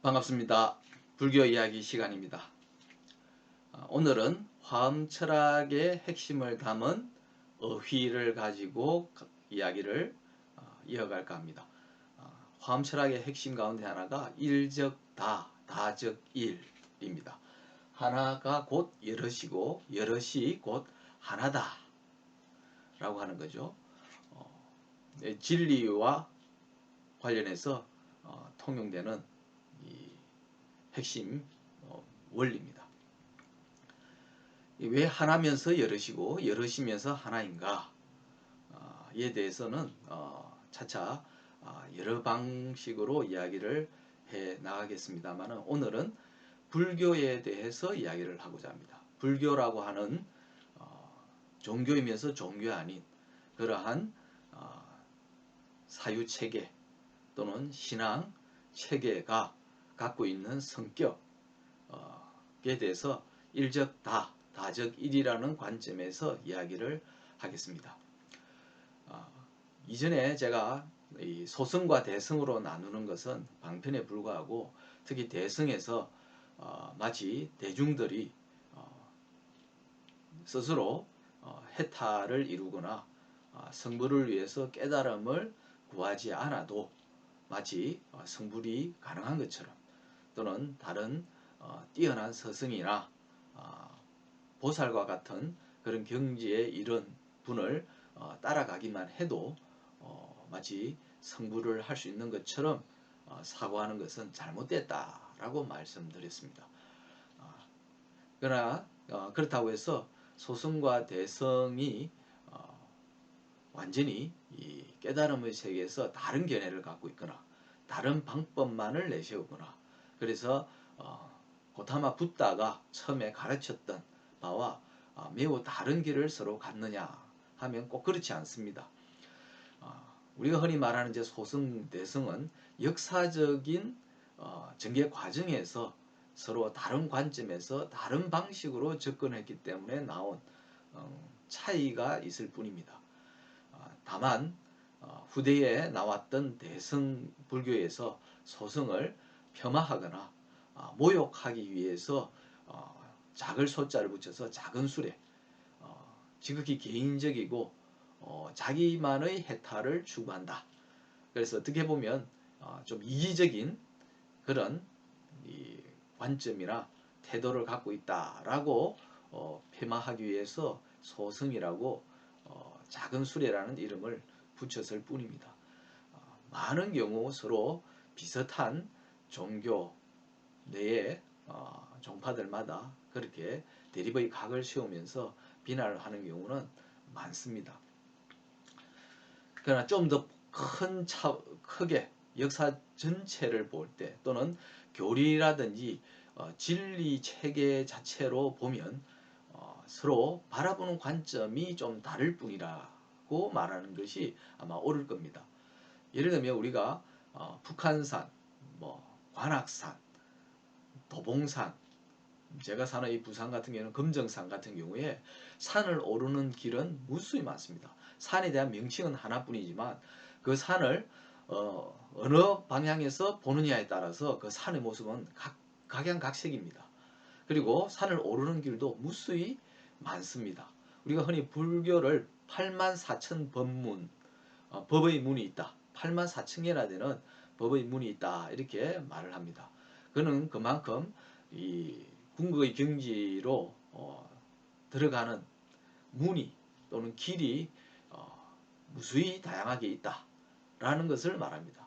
반갑습니다. 불교 이야기 시간입니다. 오늘은 화엄 철학의 핵심을 담은 어휘를 가지고 이야기를 이어갈까 합니다. 화엄 철학의 핵심 가운데 하나가 일적다, 다적일입니다. 하나가 곧 여럿이고 여럿이 곧 하나다 라고 하는 거죠. 진리와 관련해서 통용되는 이 핵심 원리입니다. 왜 하나면서 여럿이고 여럿이면서 하나인가에 대해서는 차차 여러 방식으로 이야기를 해 나가겠습니다만 오늘은 불교에 대해서 이야기를 하고자 합니다. 불교라고 하는 종교이면서 종교 아닌 그러한 사유체계 또는 신앙 체계가 갖고 있는 성격에 대해서 일적다, 다적일이라는 관점에서 이야기를 하겠습니다. 이전에 제가 이 소승과 대승으로 나누는 것은 방편에 불과하고 특히 대승에서 마치 대중들이 스스로 해탈을 이루거나 성불을 위해서 깨달음을 구하지 않아도 마치 성불이 가능한 것처럼 또는 다른 뛰어난 스승이나 보살과 같은 그런 경지에 이른 분을 따라가기만 해도 마치 성불을 할 수 있는 것처럼 사고하는 것은 잘못됐다라고 말씀드렸습니다. 그러나 그렇다고 해서 소승과 대성이 완전히 이 깨달음의 세계에서 다른 견해를 갖고 있거나 다른 방법만을 내세우거나 그래서 고타마 붓다가 처음에 가르쳤던 바와 매우 다른 길을 서로 갔느냐 하면 꼭 그렇지 않습니다. 우리가 흔히 말하는 이제 소승, 대승은 역사적인 전개 과정에서 서로 다른 관점에서 다른 방식으로 접근했기 때문에 나온 차이가 있을 뿐입니다. 다만 후대에 나왔던 대승 불교에서 소승을 폄하하거나 모욕하기 위해서 작을 소자를 붙여서 작은 수레 지극히 개인적이고 자기만의 해탈을 추구한다. 그래서 어떻게 보면 좀 이기적인 그런 이 관점이나 태도를 갖고 있다라고 폄하하기 위해서 소승이라고 작은 수레라는 이름을 붙였을 뿐입니다. 많은 경우 서로 비슷한 종교 내의 종파들마다 그렇게 대립의 각을 세우면서 비난을 하는 경우는 많습니다. 그러나 좀 더 크게 역사 전체를 볼 때 또는 교리라든지 진리 체계 자체로 보면 서로 바라보는 관점이 좀 다를 뿐이라고 말하는 것이 아마 옳을 겁니다. 예를 들면 우리가 북한산, 관악산, 도봉산, 제가 사는 이 부산 같은 경우는 금정산 같은 경우에 산을 오르는 길은 무수히 많습니다. 산에 대한 명칭은 하나뿐이지만 그 산을 어느 방향에서 보느냐에 따라서 그 산의 모습은 각양각색입니다. 그리고 산을 오르는 길도 무수히 많습니다. 우리가 흔히 불교를 84,000 법문, 법의 문이 있다. 84,000개나 되는 법의 문이 있다. 이렇게 말을 합니다. 그는 그만큼 이 궁극의 경지로 들어가는 문이 또는 길이 무수히 다양하게 있다라는 것을 말합니다.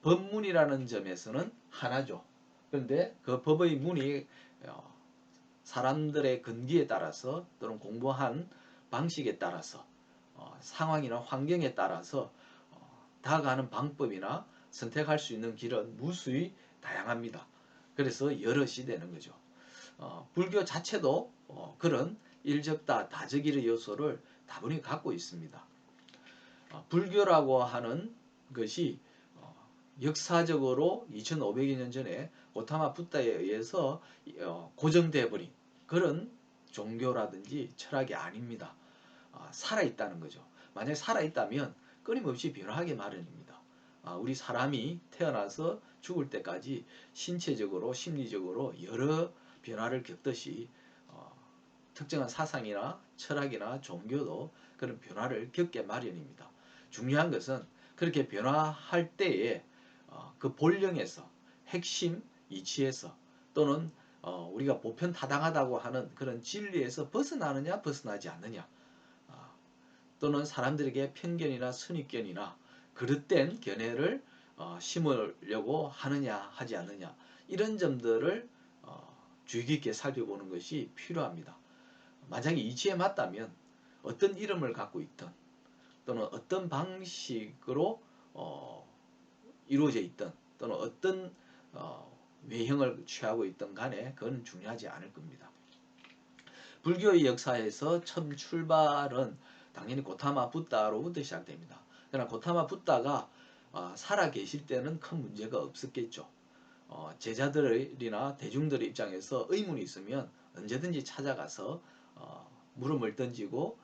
법문이라는 점에서는 하나죠. 그런데 그 법의 문이 사람들의 근기에 따라서 또는 공부한 방식에 따라서 상황이나 환경에 따라서 다가가는 방법이나 선택할 수 있는 길은 무수히 다양합니다. 그래서 여럿이 되는 거죠. 불교 자체도 그런 일적다, 다적일의 요소를 다분히 갖고 있습니다. 불교라고 하는 것이 역사적으로 2500여 년 전에 고타마 붓다에 의해서 고정되어 버린 그런 종교라든지 철학이 아닙니다. 살아있다는 거죠. 만약에 살아있다면 끊임없이 변화하기 마련입니다. 우리 사람이 태어나서 죽을 때까지 신체적으로 심리적으로 여러 변화를 겪듯이 특정한 사상이나 철학이나 종교도 그런 변화를 겪게 마련입니다. 중요한 것은 그렇게 변화할 때에 그 본령에서 핵심 이치에서 또는 우리가 보편타당하다고 하는 그런 진리에서 벗어나느냐 벗어나지 않느냐, 또는 사람들에게 편견이나 선입견이나 그릇된 견해를 심으려고 하느냐 하지 않느냐, 이런 점들을 주의 깊게 살펴보는 것이 필요합니다. 만약에 이치에 맞다면 어떤 이름을 갖고 있든 또는 어떤 방식으로 이루어져 있든 또는 어떤 외형을 취하고 있든 간에 그건 중요하지 않을 겁니다. 불교의 역사에서 처음 출발은 당연히 고타마 붓다로부터 시작됩니다. 그러나 고타마 붓다가 살아 계실 때는 큰 문제가 없었겠죠. 제자들이나 대중들의 입장에서 의문이 있으면 언제든지 찾아가서 물음을 던지고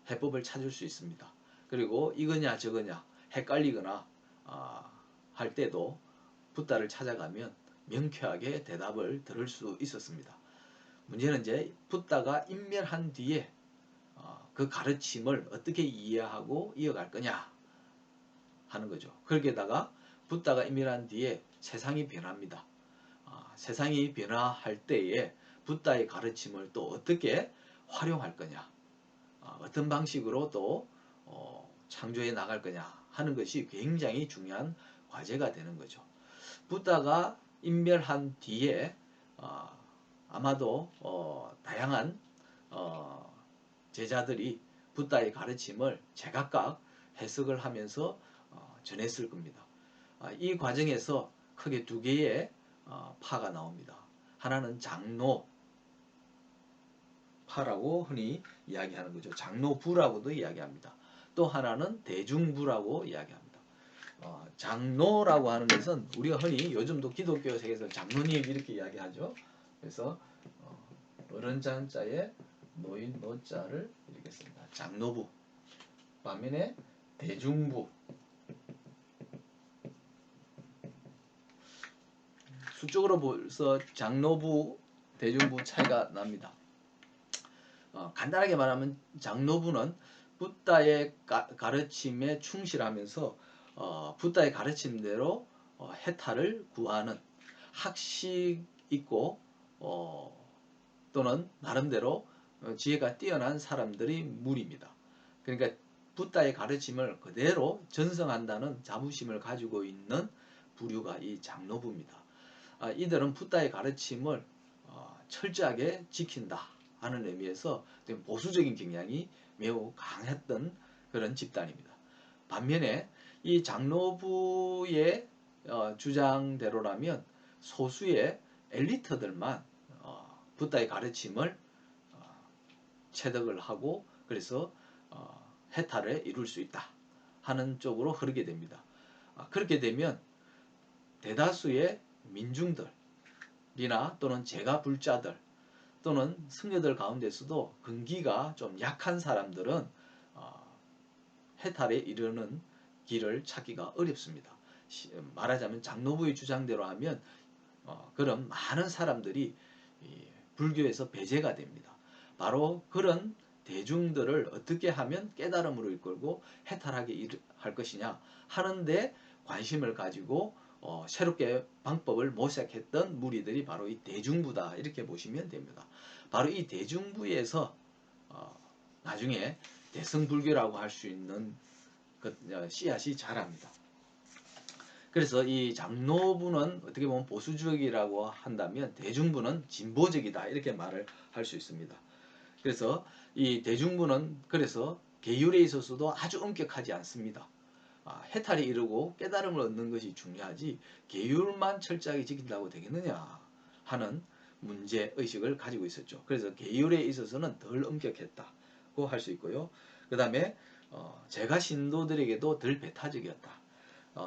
해법을 찾을 수 있습니다. 그리고 이거냐 저거냐 헷갈리거나 할 때도 붓다를 찾아가면 명쾌하게 대답을 들을 수 있었습니다. 문제는 이제 붓다가 인멸한 뒤에 그 가르침을 어떻게 이해하고 이어갈 거냐 하는 거죠. 거기에다가 붓다가 인멸한 뒤에 세상이 변합니다. 세상이 변화할 때에 붓다의 가르침을 또 어떻게 활용할 거냐, 어떤 방식으로 또 창조해 나갈 거냐 하는 것이 굉장히 중요한 과제가 되는 거죠. 붓다가 인멸한 뒤에 아마도 다양한 제자들이 붓다의 가르침을 제각각 해석을 하면서 전했을 겁니다. 이 과정에서 크게 두 개의 파가 나옵니다. 하나는 장로파라고 흔히 이야기하는 거죠. 장로부라고도 이야기합니다. 또 하나는 대중부라고 이야기합니다. 장로라고 하는 것은 우리가 흔히 요즘도 기독교 세계에서 장로님 이렇게 이야기하죠. 그래서 어른자자에 노인 노자를 이렇게 씁니다. 장로부. 반면에 대중부. 수적으로 벌써 장로부, 대중부 차이가 납니다. 간단하게 말하면 장로부는 붓다의 가르침에 충실하면서 붓다의 가르침대로 해탈을 구하는 학식 있고 또는 나름대로 지혜가 뛰어난 사람들의 무리입니다. 그러니까 붓다의 가르침을 그대로 전승한다는 자부심을 가지고 있는 부류가 이 장로부입니다. 이들은 붓다의 가르침을 철저하게 지킨다 하는 의미에서 보수적인 경향이 매우 강했던 그런 집단입니다. 반면에 이 장로부의 주장대로라면 소수의 엘리트들만 붓다의 가르침을 체득을 하고 그래서 해탈을 이룰 수 있다 하는 쪽으로 흐르게 됩니다. 그렇게 되면 대다수의 민중들이나 또는 제가불자들 또는 승려들 가운데서도 근기가 좀 약한 사람들은 해탈에 이르는 길을 찾기가 어렵습니다. 말하자면 장로부의 주장대로 하면 그런 많은 사람들이 불교에서 배제가 됩니다. 바로 그런 대중들을 어떻게 하면 깨달음으로 이끌고 해탈하게 할 것이냐 하는데 관심을 가지고 새롭게 방법을 모색했던 무리들이 바로 이 대중부다 이렇게 보시면 됩니다. 바로 이 대중부에서 나중에 대승불교라고 할 수 있는 그 씨앗이 자랍니다. 그래서 이 장로부는 어떻게 보면 보수적이라고 한다면 대중부는 진보적이다 이렇게 말을 할 수 있습니다. 그래서 이 대중부는 그래서 계율에 있어서도 아주 엄격하지 않습니다. 해탈이 이르고 깨달음을 얻는 것이 중요하지 계율만 철저하게 지킨다고 되겠느냐 하는 문제의식을 가지고 있었죠. 그래서 계율에 있어서는 덜 엄격했다고 할 수 있고요. 그 다음에 제가 신도들에게도 덜 배타적이었다.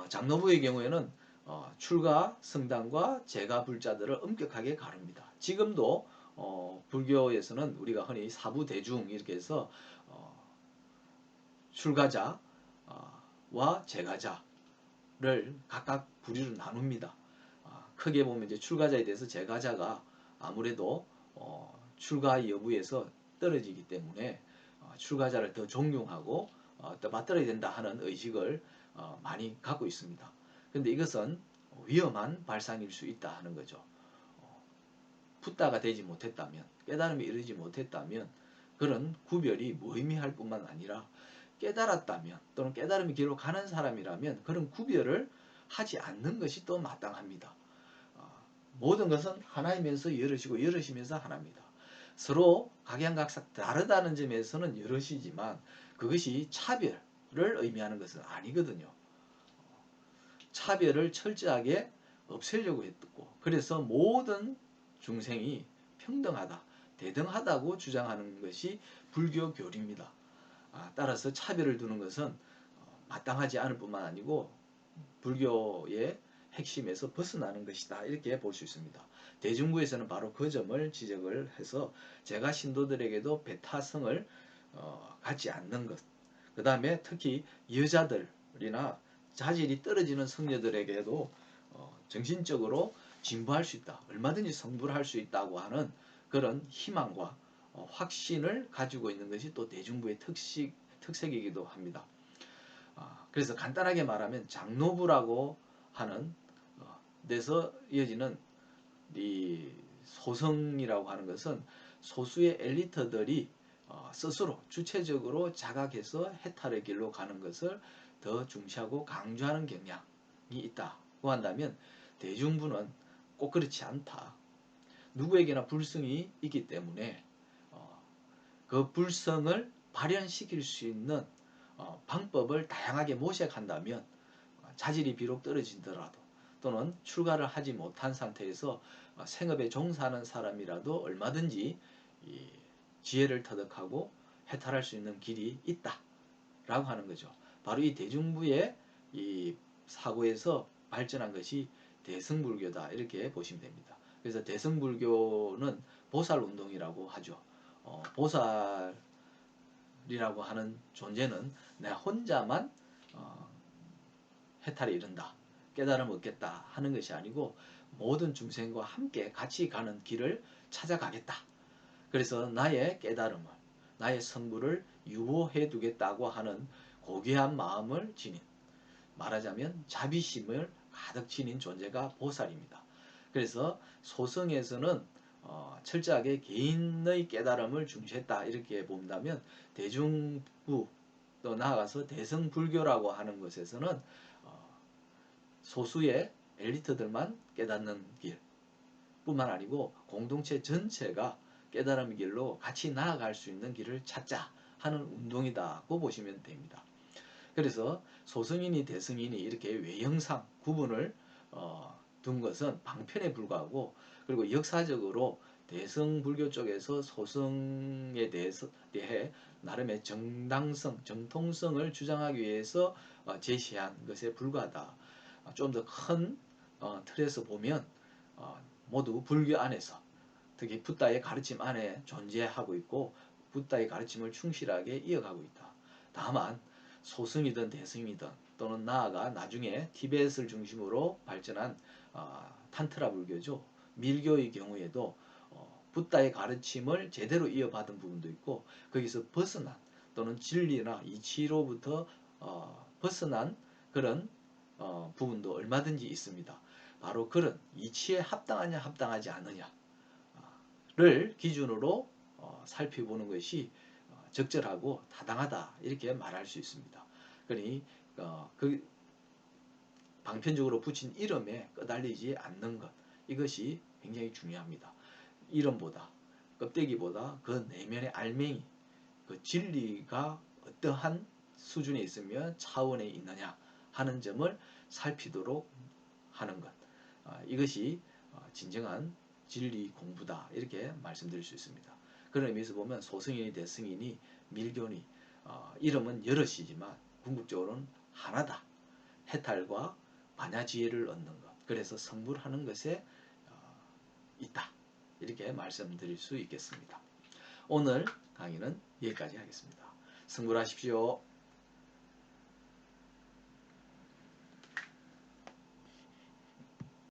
장로부의 경우에는 출가 성당과 제가 불자들을 엄격하게 가릅니다. 지금도 불교에서는 우리가 흔히 사부대중 이렇게 해서 출가자와 제가자 각각 부류로 나눕니다. 크게 보면 이제 출가자에 대해서 제가자가 아무래도 출가 여부에서 떨어지기 때문에 출가자를 더 존경하고 또 맞들어야 된다 하는 의식을 많이 갖고 있습니다. 근데 이것은 위험한 발상일 수 있다 하는 거죠. 붓다가 되지 못했다면, 깨달음에 이르지 못했다면 그런 구별이 무의미할 뿐만 아니라 깨달았다면 또는 깨달음이 길로 가는 사람이라면 그런 구별을 하지 않는 것이 또 마땅합니다. 모든 것은 하나이면서 여럿이고 여럿이면서 하나입니다. 서로 각양각색 다르다는 점에서는 여럿이지만 그것이 차별을 의미하는 것은 아니거든요. 차별을 철저하게 없애려고 했고, 그래서 모든 중생이 평등하다, 대등하다고 주장하는 것이 불교 교리입니다. 따라서 차별을 두는 것은 마땅하지 않을 뿐만 아니고 불교의 핵심에서 벗어나는 것이다, 이렇게 볼 수 있습니다. 대중부에서는 바로 그 점을 지적을 해서 제가 신도들에게도 배타성을 갖지 않는 것, 그 다음에 특히 여자들이나 자질이 떨어지는 성녀들에게도 정신적으로 진부할 수 있다, 얼마든지 성불할 수 있다고 하는 그런 희망과 확신을 가지고 있는 것이 또 대중부의 특색이기도 합니다. 그래서 간단하게 말하면 장노부라고 하는 데서 이어지는 이 소성이라고 하는 것은 소수의 엘리트들이 스스로 주체적으로 자각해서 해탈의 길로 가는 것을 더 중시하고 강조하는 경향이 있다고 한다면, 대중부는 꼭 그렇지 않다. 누구에게나 불성이 있기 때문에 그 불성을 발현시킬 수 있는 방법을 다양하게 모색한다면 자질이 비록 떨어지더라도 또는 출가를 하지 못한 상태에서 생업에 종사하는 사람이라도 얼마든지 이 지혜를 터득하고 해탈할 수 있는 길이 있다라고 하는 거죠. 바로 이 대중부의 이 사고에서 발전한 것이 대승불교다, 이렇게 보시면 됩니다. 그래서 대승불교는 보살운동이라고 하죠. 보살이라고 하는 존재는 내 혼자만 해탈에 이른다, 깨달음을 얻겠다 하는 것이 아니고 모든 중생과 함께 같이 가는 길을 찾아가겠다. 그래서 나의 깨달음을, 나의 성불을 유보해 두겠다고 하는 고귀한 마음을 지닌, 말하자면 자비심을 가득 지닌 존재가 보살입니다. 그래서 소성에서는 철저하게 개인의 깨달음을 중시했다, 이렇게 본다면 대중부 또 나아가서 대승불교라고 하는 것에서는 소수의 엘리트들만 깨닫는 길 뿐만 아니고 공동체 전체가 깨달음의 길로 같이 나아갈 수 있는 길을 찾자 하는 운동이다고 보시면 됩니다. 그래서 소승인이 대승인이 이렇게 외형상 구분을 둔 것은 방편에 불과하고, 그리고 역사적으로 대승불교 쪽에서 소승에 대해 나름의 정당성, 정통성을 주장하기 위해서 제시한 것에 불과하다. 좀 더 큰 틀에서 보면 모두 불교 안에서, 특히 붓다의 가르침 안에 존재하고 있고 붓다의 가르침을 충실하게 이어가고 있다. 다만 소승이든 대승이든 또는 나아가 나중에 티베트를 중심으로 발전한 탄트라 불교죠. 밀교의 경우에도 붓다의 가르침을 제대로 이어받은 부분도 있고 거기서 벗어난 또는 진리나 이치로부터 벗어난 그런 부분도 얼마든지 있습니다. 바로 그런 이치에 합당하냐 합당하지 않느냐를 기준으로 살펴보는 것이 적절하고 타당하다, 이렇게 말할 수 있습니다. 그러니 그 방편적으로 붙인 이름에 끄달리지 않는 것, 이것이 굉장히 중요합니다. 이름보다, 껍데기보다 그 내면의 알맹이, 그 진리가 어떠한 수준에 있으며 차원에 있느냐 하는 점을 살피도록 하는 것, 이것이 진정한 진리 공부다, 이렇게 말씀드릴 수 있습니다. 그런 의미에서 보면 소승인이 대승인이 밀교니 이름은 여럿이지만 궁극적으로는 하나다. 해탈과 반야지혜를 얻는 것, 그래서 성불하는 것에 있다, 이렇게 말씀드릴 수 있겠습니다. 오늘 강의는 여기까지 하겠습니다. 성불하십시오.